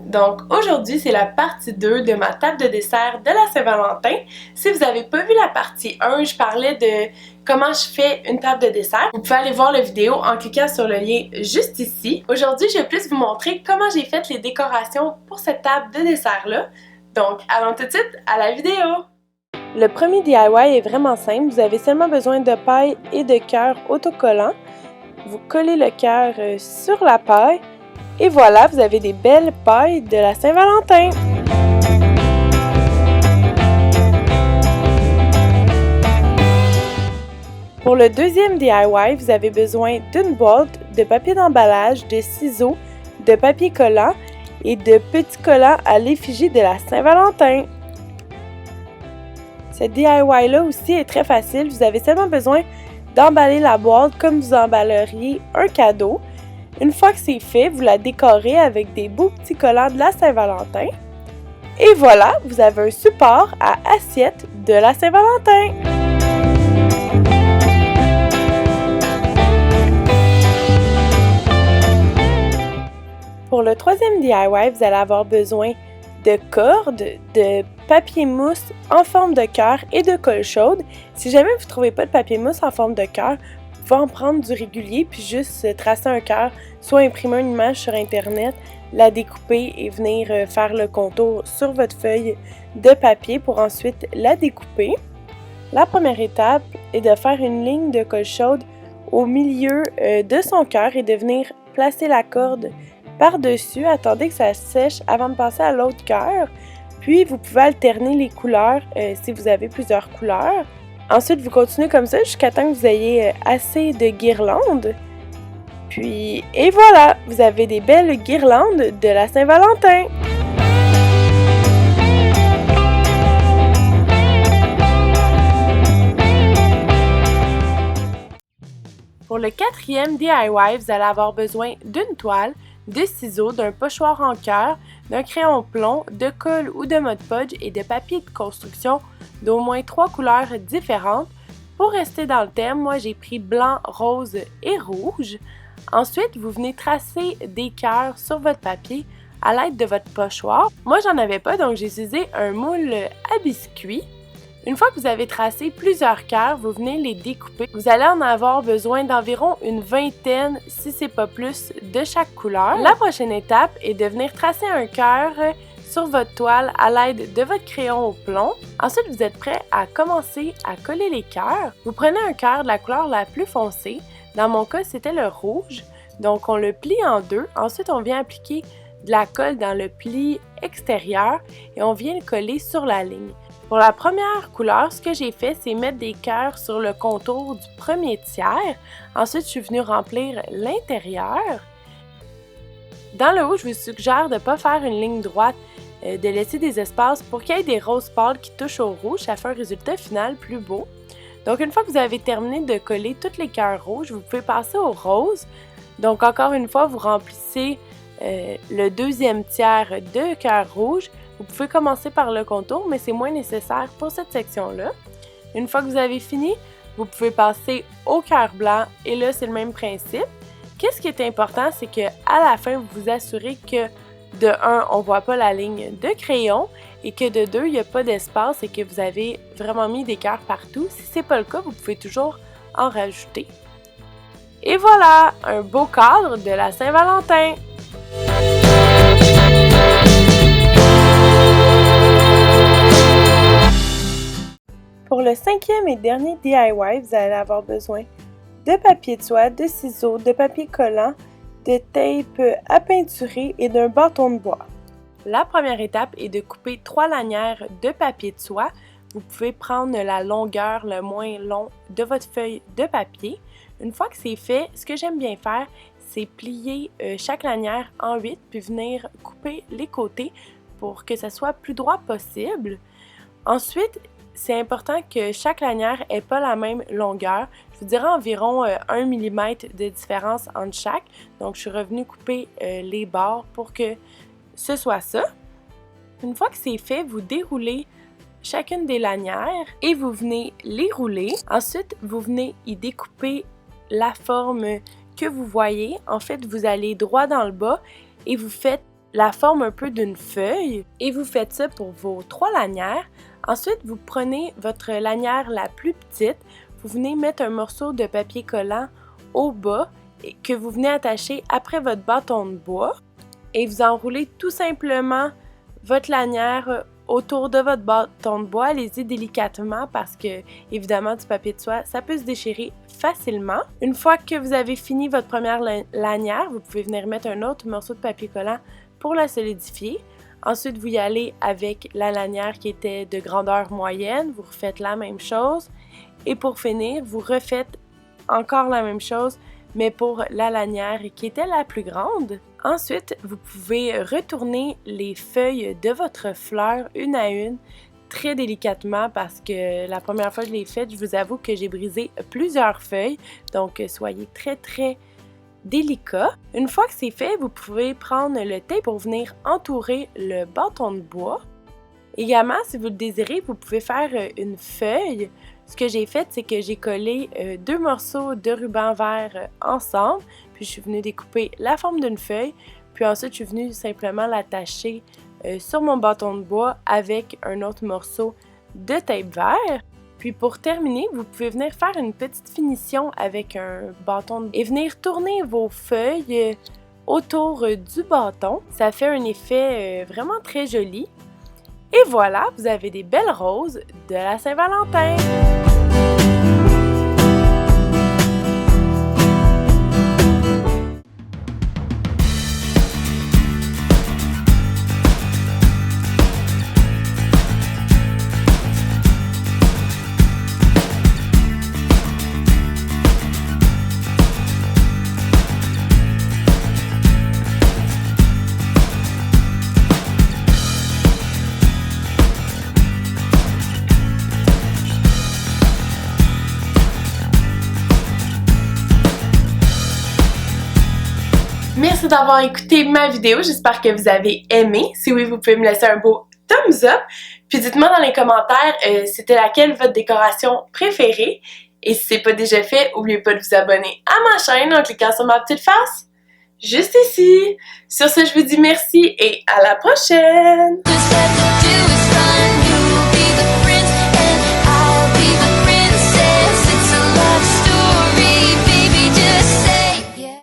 Donc aujourd'hui, c'est la partie 2 de ma table de dessert de la Saint-Valentin. Si vous n'avez pas vu la partie 1, je parlais de comment je fais une table de dessert. Vous pouvez aller voir la vidéo en cliquant sur le lien juste ici. Aujourd'hui, je vais plus vous montrer comment j'ai fait les décorations pour cette table de dessert-là. Donc, allons tout de suite à la vidéo! Le premier DIY est vraiment simple. Vous avez seulement besoin de paille et de cœur autocollant. Vous collez le cœur sur la paille. Et voilà, vous avez des belles pailles de la Saint-Valentin! Pour le deuxième DIY, vous avez besoin d'une boîte, de papier d'emballage, de ciseaux, de papier collant et de petits collants à l'effigie de la Saint-Valentin. Ce DIY-là aussi est très facile. Vous avez seulement besoin d'emballer la boîte comme vous emballeriez un cadeau. Une fois que c'est fait, vous la décorez avec des beaux petits collants de la Saint-Valentin. Et voilà, vous avez un support à assiette de la Saint-Valentin! Pour le troisième DIY, vous allez avoir besoin de cordes, de papier mousse en forme de cœur et de colle chaude. Si jamais vous ne trouvez pas de papier mousse en forme de cœur, vous pouvez en prendre du régulier puis juste tracer un cœur, soit imprimer une image sur internet, la découper et venir faire le contour sur votre feuille de papier pour ensuite la découper. La première étape est de faire une ligne de colle chaude au milieu de son cœur et de venir placer la corde par-dessus. Attendez que ça sèche avant de passer à l'autre cœur. Puis vous pouvez alterner les couleurs si vous avez plusieurs couleurs. Ensuite, vous continuez comme ça jusqu'à temps que vous ayez assez de guirlandes. Puis, et voilà, vous avez des belles guirlandes de la Saint-Valentin! Pour le quatrième DIY, vous allez avoir besoin d'une toile, de ciseaux, d'un pochoir en cœur, d'un crayon plomb, de colle ou de Mod Podge et de papier de construction d'au moins 3 couleurs différentes. Pour rester dans le thème, moi j'ai pris blanc, rose et rouge. Ensuite, vous venez tracer des cœurs sur votre papier à l'aide de votre pochoir. Moi j'en avais pas, donc j'ai utilisé un moule à biscuits. Une fois que vous avez tracé plusieurs cœurs, vous venez les découper. Vous allez en avoir besoin d'environ une vingtaine, si c'est pas plus, de chaque couleur. La prochaine étape est de venir tracer un cœur sur votre toile à l'aide de votre crayon au plomb. Ensuite, vous êtes prêt à commencer à coller les cœurs. Vous prenez un cœur de la couleur la plus foncée. Dans mon cas, c'était le rouge. Donc, on le plie en deux. Ensuite, on vient appliquer de la colle dans le pli extérieur et on vient le coller sur la ligne. Pour la première couleur, ce que j'ai fait, c'est mettre des cœurs sur le contour du premier tiers. Ensuite, je suis venue remplir l'intérieur. Dans le haut, je vous suggère de ne pas faire une ligne droite, de laisser des espaces pour qu'il y ait des roses pâles qui touchent au rouge. Ça fait un résultat final plus beau. Donc, une fois que vous avez terminé de coller tous les cœurs rouges, vous pouvez passer au rose. Donc, encore une fois, vous remplissez le deuxième tiers de cœurs rouges. Vous pouvez commencer par le contour, mais c'est moins nécessaire pour cette section-là. Une fois que vous avez fini, vous pouvez passer au cœur blanc et là, c'est le même principe. Qu'est-ce qui est important, c'est qu'à la fin, vous vous assurez que de 1, on ne voit pas la ligne de crayon et que de 2, il n'y a pas d'espace et que vous avez vraiment mis des cœurs partout. Si ce n'est pas le cas, vous pouvez toujours en rajouter. Et voilà, un beau cadre de la Saint-Valentin! Pour le cinquième et dernier DIY, vous allez avoir besoin de papier de soie, de ciseaux, de papier collant, de tape à peinturer et d'un bâton de bois. La première étape est de couper 3 lanières de papier de soie. Vous pouvez prendre la longueur le moins long de votre feuille de papier. Une fois que c'est fait, ce que j'aime bien faire, c'est plier chaque lanière en 8 puis venir couper les côtés pour que ça soit plus droit possible. Ensuite, c'est important que chaque lanière n'ait pas la même longueur. Je vous dirais environ 1 mm de différence entre chaque. Donc, je suis revenue couper les bords pour que ce soit ça. Une fois que c'est fait, vous déroulez chacune des lanières et vous venez les rouler. Ensuite, vous venez y découper la forme que vous voyez. En fait, vous allez droit dans le bas et vous faites la forme un peu d'une feuille et vous faites ça pour vos 3 lanières. Ensuite, vous prenez votre lanière la plus petite, vous venez mettre un morceau de papier collant au bas et que vous venez attacher après votre bâton de bois et vous enroulez tout simplement votre lanière autour de votre bâton de bois. Allez-y délicatement parce que, évidemment, du papier de soie, ça peut se déchirer facilement. Une fois que vous avez fini votre première lanière, vous pouvez venir mettre un autre morceau de papier collant pour la solidifier. Ensuite, vous y allez avec la lanière qui était de grandeur moyenne, vous refaites la même chose. Et pour finir, vous refaites encore la même chose, mais pour la lanière qui était la plus grande. Ensuite, vous pouvez retourner les feuilles de votre fleur une à une, très délicatement parce que la première fois que je l'ai faite, je vous avoue que j'ai brisé plusieurs feuilles, donc soyez très délicat. Une fois que c'est fait, vous pouvez prendre le tape pour venir entourer le bâton de bois. Également, si vous le désirez, vous pouvez faire une feuille. Ce que j'ai fait, c'est que j'ai collé 2 morceaux de ruban vert ensemble, puis je suis venue découper la forme d'une feuille, puis ensuite je suis venue simplement l'attacher sur mon bâton de bois avec un autre morceau de tape vert. Puis pour terminer, vous pouvez venir faire une petite finition avec un bâton et venir tourner vos feuilles autour du bâton. Ça fait un effet vraiment très joli. Et voilà, vous avez des belles roses de la Saint-Valentin! Merci d'avoir écouté ma vidéo, j'espère que vous avez aimé. Si oui, vous pouvez me laisser un beau thumbs up. Puis dites-moi dans les commentaires c'était laquelle votre décoration préférée. Et si c'est pas déjà fait, n'oubliez pas de vous abonner à ma chaîne en cliquant sur ma petite face juste ici. Sur ce, je vous dis merci et à la prochaine!